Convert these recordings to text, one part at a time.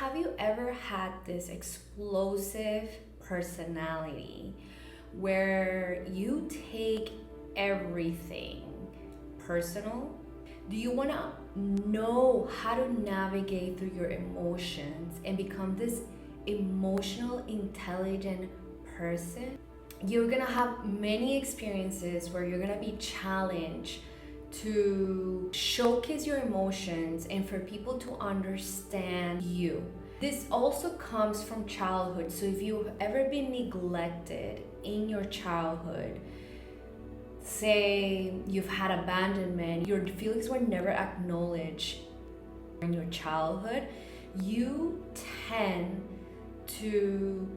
have you ever had this explosive personality where you take everything personal? Do you want to know how to navigate through your emotions and become this emotional, intelligent person? You're gonna have many experiences where you're gonna be challenged to showcase your emotions and for people to understand you. This also comes from childhood. So if you've ever been neglected in your childhood, say you've had abandonment, your feelings were never acknowledged in your childhood, you tend to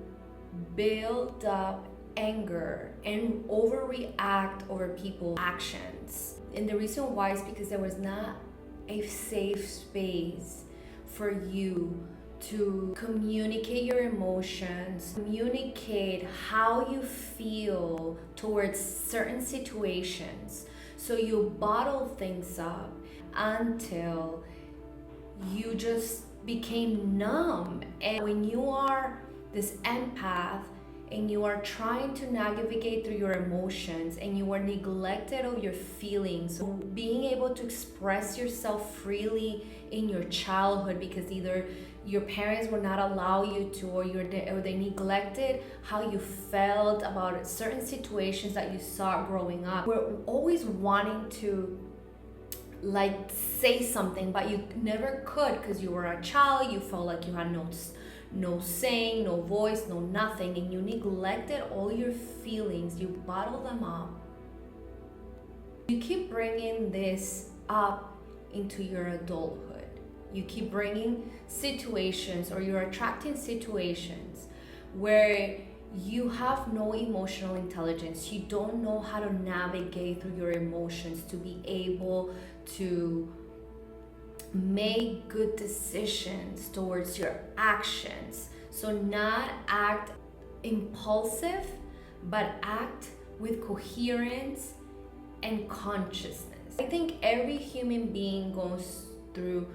build up anger and overreact over people's actions. And the reason why is because there was not a safe space for you to communicate your emotions, communicate how you feel towards certain situations. So you bottle things up until you just became numb. And when you are this empath and you are trying to navigate through your emotions and you are neglected of your feelings, so being able to express yourself freely in your childhood because either your parents would not allow you to, or they neglected how you felt about certain situations that you saw growing up. We're always wanting to like say something, but you never could because you were a child. You felt like you had no saying, no voice, no nothing, and you neglected all your feelings. You bottled them up. You keep bringing this up into your adulthood. You keep bringing situations, or you're attracting situations where you have no emotional intelligence. You don't know how to navigate through your emotions to be able to make good decisions towards your actions. So not act impulsive, but act with coherence and consciousness. I think every human being goes through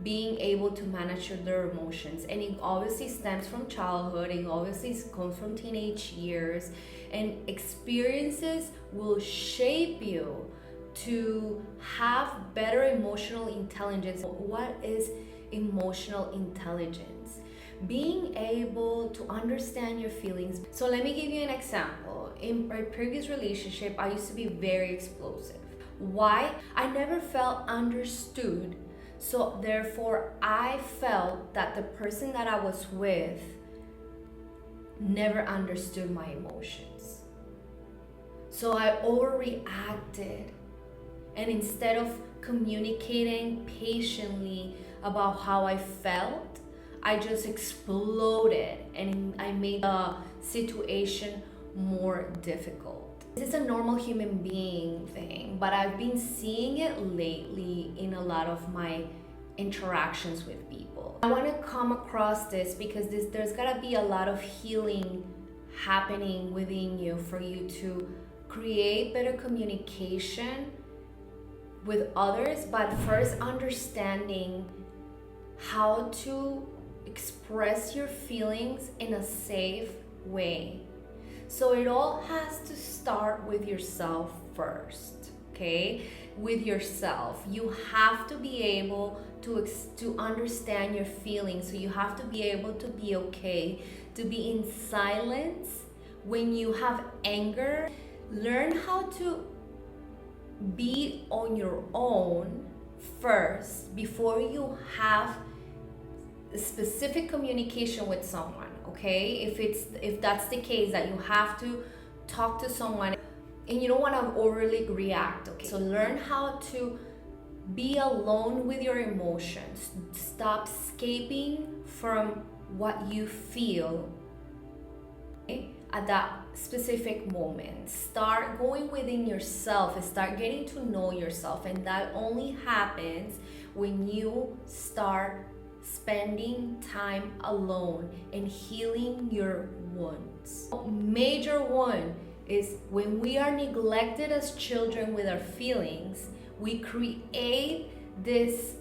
being able to manage their emotions, and it obviously stems from childhood, it obviously comes from teenage years, and experiences will shape you to have better emotional intelligence. What is emotional intelligence? Being able to understand your feelings. So let me give you an example. In my previous relationship, I used to be very explosive. Why? I never felt understood. So therefore, I felt that the person that I was with never understood my emotions. So I overreacted. And instead of communicating patiently about how I felt, I just exploded and I made the situation more difficult. This is a normal human being thing, but I've been seeing it lately in a lot of my interactions with people. I want to come across this because there's gotta be a lot of healing happening within you for you to create better communication with others, but first understanding how to express your feelings in a safe way. So it all has to start with yourself first, okay? With yourself. You have to be able to understand your feelings. So you have to be able to be okay, to be in silence when you have anger. Learn how to be on your own first before you have specific communication with someone. Okay, if that's the case that you have to talk to someone and you don't want to overly react. Okay, so learn how to be alone with your emotions. Stop escaping from what you feel, okay, at that specific moment. Start going within yourself and start getting to know yourself, and that only happens when you start spending time alone and healing your wounds. Major one is when we are neglected as children with our feelings, we create this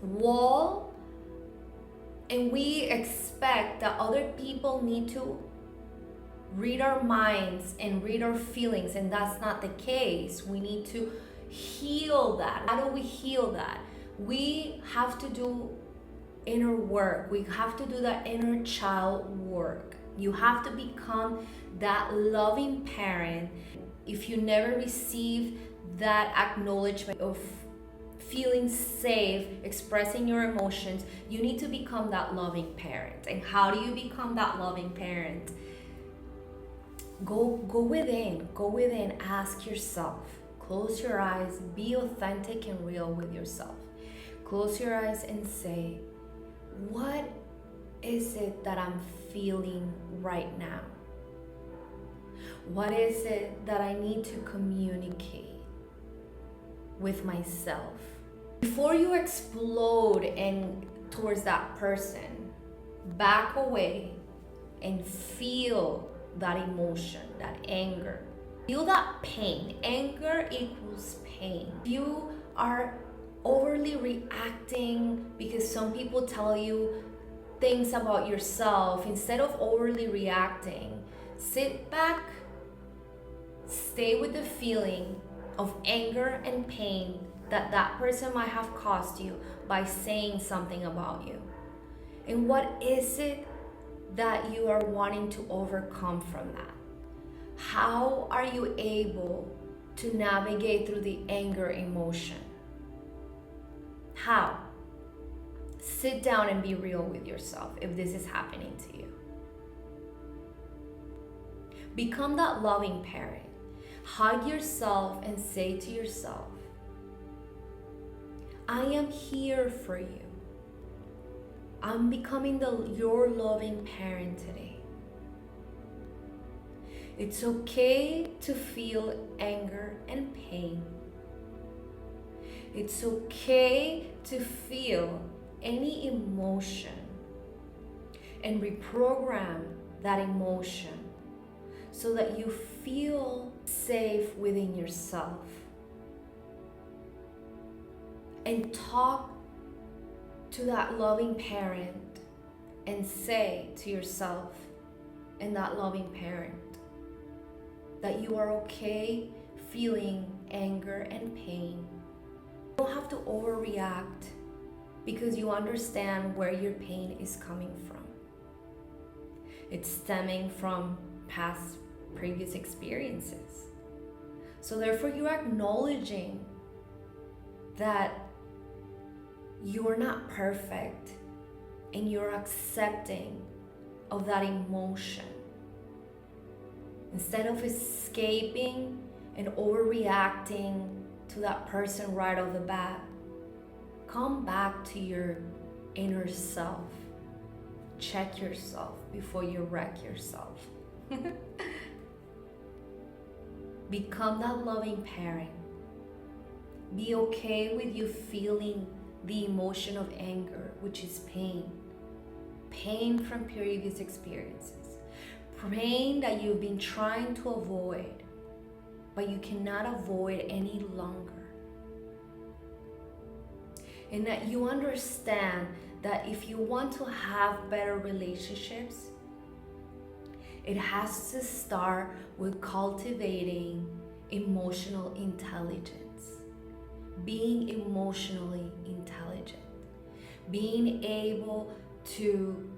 wall And we expect that other people need to read our minds and read our feelings, and that's not the case. We need to heal that. How do we heal that? We have to do inner work. We have to do that inner child work. You have to become that loving parent. If you never receive that acknowledgement of feeling safe, expressing your emotions, you need to become that loving parent. And how do you become that loving parent? Go within, ask yourself. Close your eyes, be authentic and real with yourself. Close your eyes and say, what is it that I'm feeling right now? What is it that I need to communicate with myself? Before you explode towards that person, back away and feel that emotion, that anger. Feel that pain. Anger equals pain. You are overly reacting because some people tell you things about yourself. Instead of overly reacting, sit back, stay with the feeling of anger and pain that person might have caused you by saying something about you. And what is it that you are wanting to overcome from that? How are you able to navigate through the anger emotion? How? Sit down and be real with yourself if this is happening to you. Become that loving parent. Hug yourself and say to yourself, I am here for you. I'm becoming your loving parent today. It's okay to feel anger and pain. It's okay to feel any emotion and reprogram that emotion so that you feel safe within yourself. And talk to that loving parent and say to yourself and that loving parent that you are okay feeling anger and pain. You don't have to overreact because you understand where your pain is coming from. It's stemming from past previous experiences. So therefore you're acknowledging that you're not perfect and you're accepting of that emotion. Instead of escaping and overreacting to that person right off the bat, come back to your inner self. Check yourself before you wreck yourself. Become that loving parent. Be okay with you feeling the emotion of anger, which is pain. Pain from previous experiences. Pain that you've been trying to avoid, but you cannot avoid any longer. And that you understand that if you want to have better relationships, it has to start with cultivating emotional intelligence. Being emotionally intelligent, being able to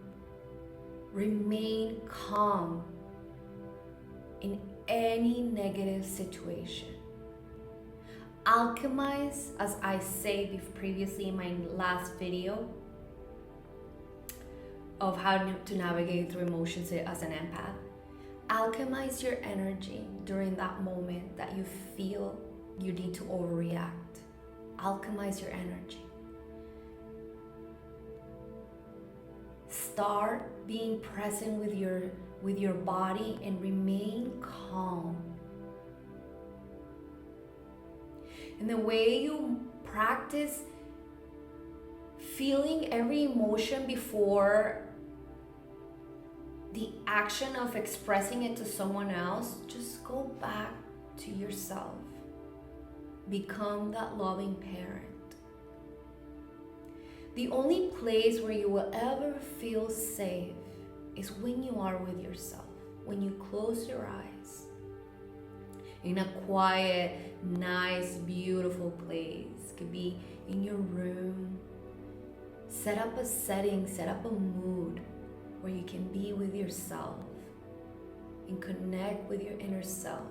remain calm in any negative situation. Alchemize, as I said previously in my last video of how to navigate through emotions as an empath. Alchemize your energy during that moment that you feel you need to overreact. Alchemize your energy. Start being present with your body and remain calm. And the way you practice feeling every emotion before the action of expressing it to someone else, just go back to yourself. Become that loving parent. The only place where you will ever feel safe is when you are with yourself, when you close your eyes in a quiet, nice, beautiful place. It could be in your room. Set up a setting, set up a mood where you can be with yourself and connect with your inner self.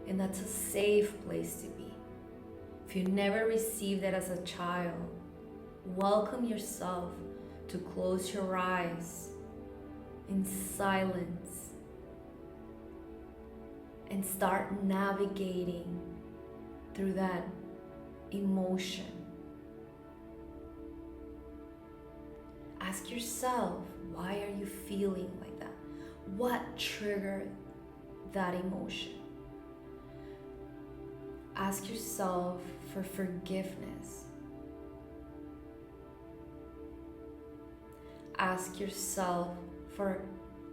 And that's a safe place to be. If you never received it as a child, welcome yourself to close your eyes in silence and start navigating through that emotion. Ask yourself, why are you feeling like that? What triggered that emotion? Ask yourself for forgiveness. Ask yourself for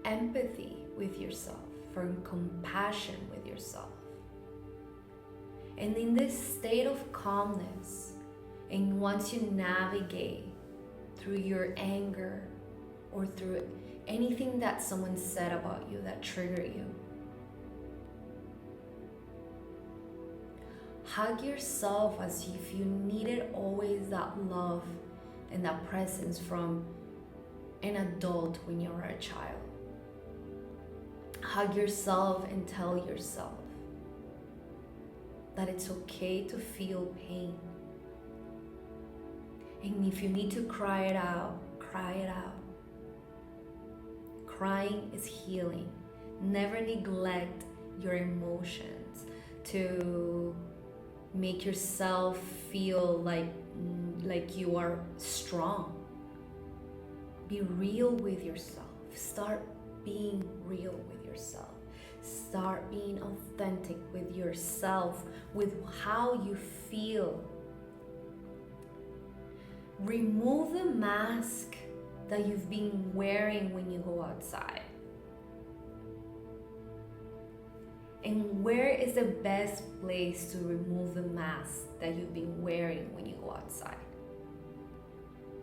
empathy with yourself, for compassion with yourself. And in this state of calmness, and once you navigate through your anger or through anything that someone said about you that triggered you, hug yourself as if you needed always that love and that presence from an adult when you were a child. Hug yourself and tell yourself that it's okay to feel pain. And if you need to cry it out, cry it out. Crying is healing. Never neglect your emotions to make yourself feel like you are strong. Be real with yourself. Start being real with yourself. Start being authentic with yourself, with how you feel. Remove the mask that you've been wearing when you go outside. And where is the best place to remove the mask that you've been wearing when you go outside?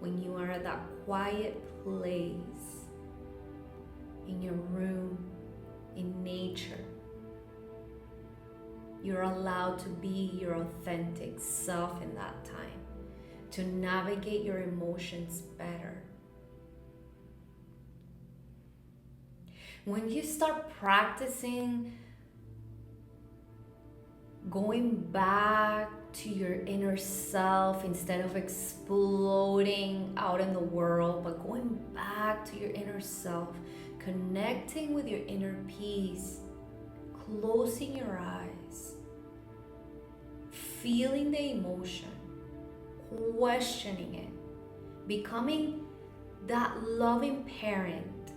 When you are at that quiet place, in your room, in nature, you're allowed to be your authentic self in that time, to navigate your emotions better. When you start practicing going back to your inner self instead of exploding out in the world, but going back to your inner self, connecting with your inner peace, closing your eyes, feeling the emotion, questioning it, becoming that loving parent,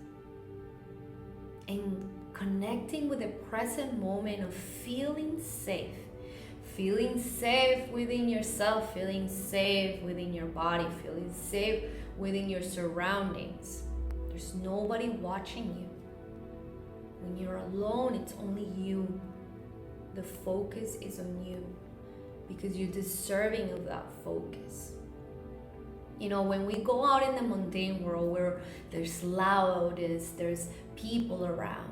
and connecting with the present moment of feeling safe within yourself, feeling safe within your body, feeling safe within your surroundings. There's nobody watching you. When you're alone, it's only you. The focus is on you because you're deserving of that focus. You know, when we go out in the mundane world where there's loudness, there's people around,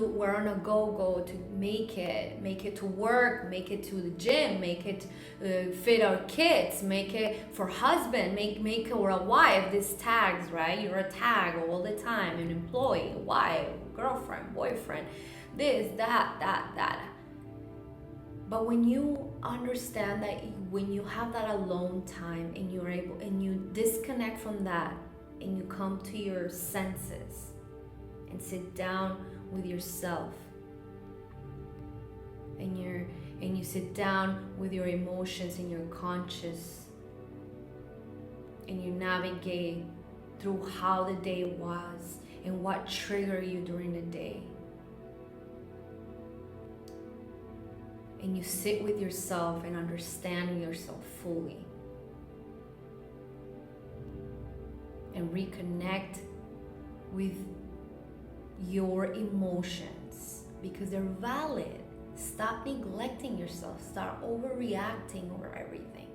we're on a go to make it to work, make it to the gym, make it fit our kids, make it for husband, make it or a wife. These tags, right? You're a tag all the time, an employee, a wife, girlfriend, boyfriend, this, that. But when you understand that, when you have that alone time and you're able, and you disconnect from that, and you come to your senses and sit down with yourself, and you sit down with your emotions and your conscious, and you navigate through how the day was and what triggered you during the day, and you sit with yourself and understanding yourself fully, and reconnect with your emotions because they're valid. Stop neglecting yourself. Start overreacting over everything.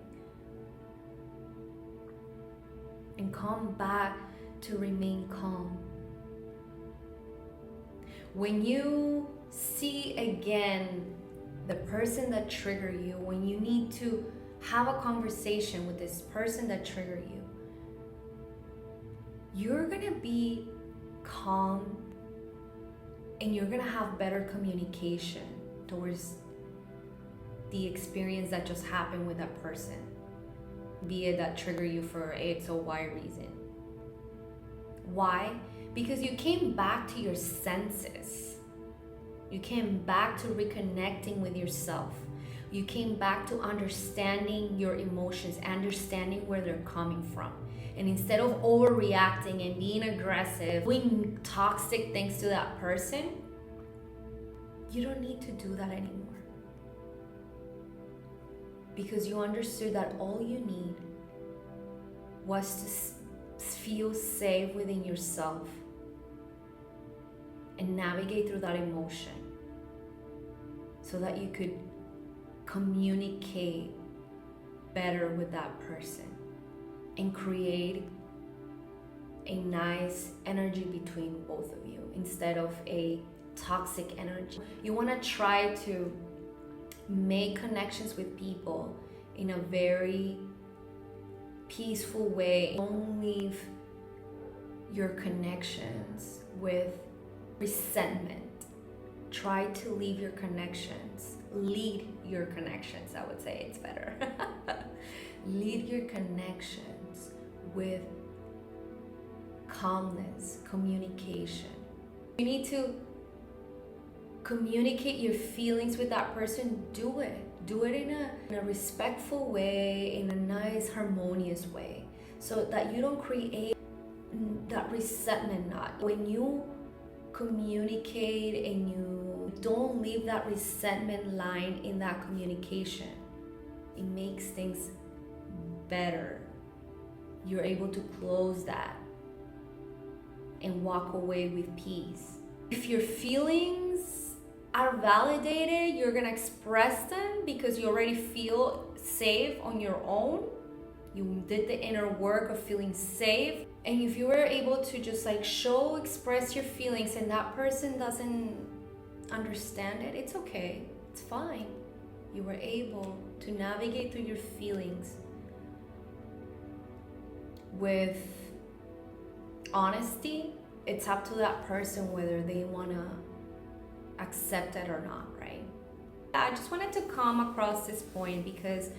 and come back to remain calm. When you see again the person that triggered you, when you need to have a conversation with this person that triggered you, you're gonna be calm and you're gonna have better communication towards the experience that just happened with that person, be it that trigger you for X or Y reason. Why? Because you came back to your senses. You came back to reconnecting with yourself. You came back to understanding your emotions, understanding where they're coming from. And instead of overreacting and being aggressive, doing toxic things to that person, you don't need to do that anymore. Because you understood that all you need was to feel safe within yourself and navigate through that emotion so that you could communicate better with that person and create a nice energy between both of you instead of a toxic energy. You want to try to make connections with people in a very peaceful way. Don't leave your connections with resentment. Try to leave your connections, lead your connections, I would say it's better. Lead your connections with calmness, communication. You need to communicate your feelings with that person. Do it in a respectful way, in a nice, harmonious way, so that you don't create that resentment knot. When you communicate and you don't leave that resentment line in that communication, it makes things better. You're able to close that and walk away with peace. If your feelings are validated, you're gonna express them because you already feel safe on your own. You did the inner work of feeling safe. And if you were able to just express your feelings and that person doesn't understand it, it's okay, it's fine. You were able to navigate through your feelings with honesty. It's up to that person whether they wanna accept it or not, right? I just wanted to come across this point because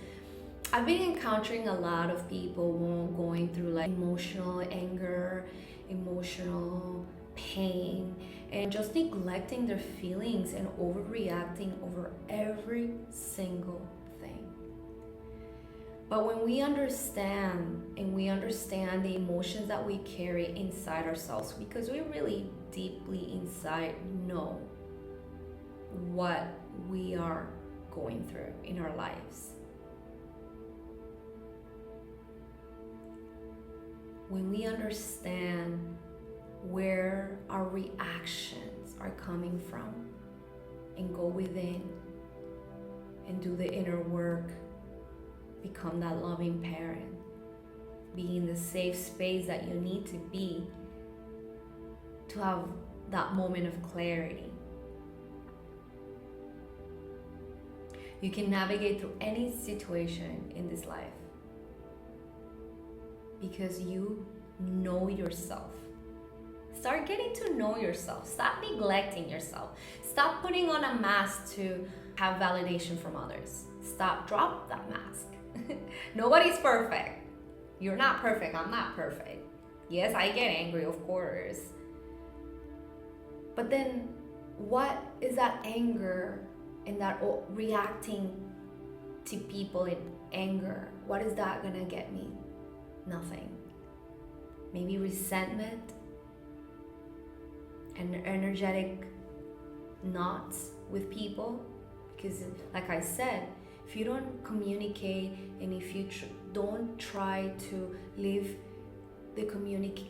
I've been encountering a lot of people going through emotional anger, emotional pain, and just neglecting their feelings and overreacting over every single thing. But when we understand the emotions that we carry inside ourselves, because we really deeply inside know what we are going through in our lives. When we understand where our reactions are coming from and go within and do the inner work, become that loving parent, be in the safe space that you need to be to have that moment of clarity. You can navigate through any situation in this life because you know yourself. Start getting to know yourself. Stop neglecting yourself. Stop putting on a mask to have validation from others. Drop that mask. Nobody's perfect. You're not perfect. I'm not perfect. Yes, I get angry, of course. But then what is that anger and that reacting to people in anger? What is that gonna get me? Nothing. Maybe resentment and energetic knots with people. Because like I said, if you don't communicate and if you don't try to live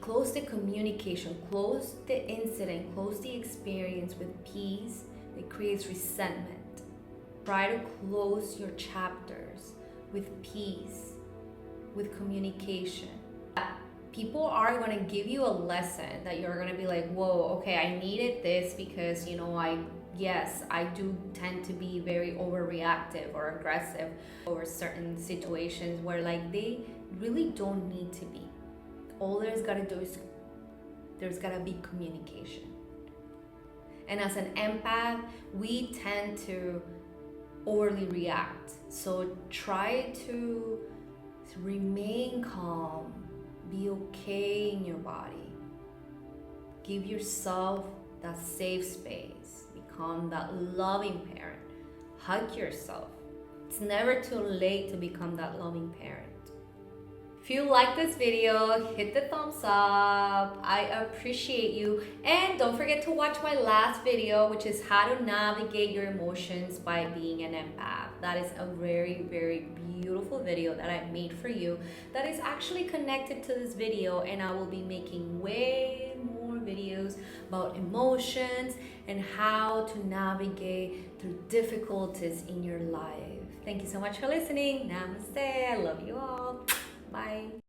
close the communication, close the incident, close the experience with peace, it creates resentment. Try to close your chapters with peace, with communication. That people are going to give you a lesson that you're going to be like, whoa, okay, I needed this because, I do tend to be very overreactive or aggressive over certain situations where like they really don't need to be. All there's got to do is there's got to be communication. And as an empath, we tend to overly react. So try to remain calm, be okay in your body. Give yourself that safe space. Become that loving parent. Hug yourself. It's never too late to become that loving parent. If you like this video, hit the thumbs up. I appreciate you. And don't forget to watch my last video, which is how to navigate your emotions by being an empath. That is a very, very beautiful video that I made for you that is actually connected to this video, and I will be making way more videos about emotions and how to navigate through difficulties in your life. Thank you so much for listening. Namaste. I love you all. Bye.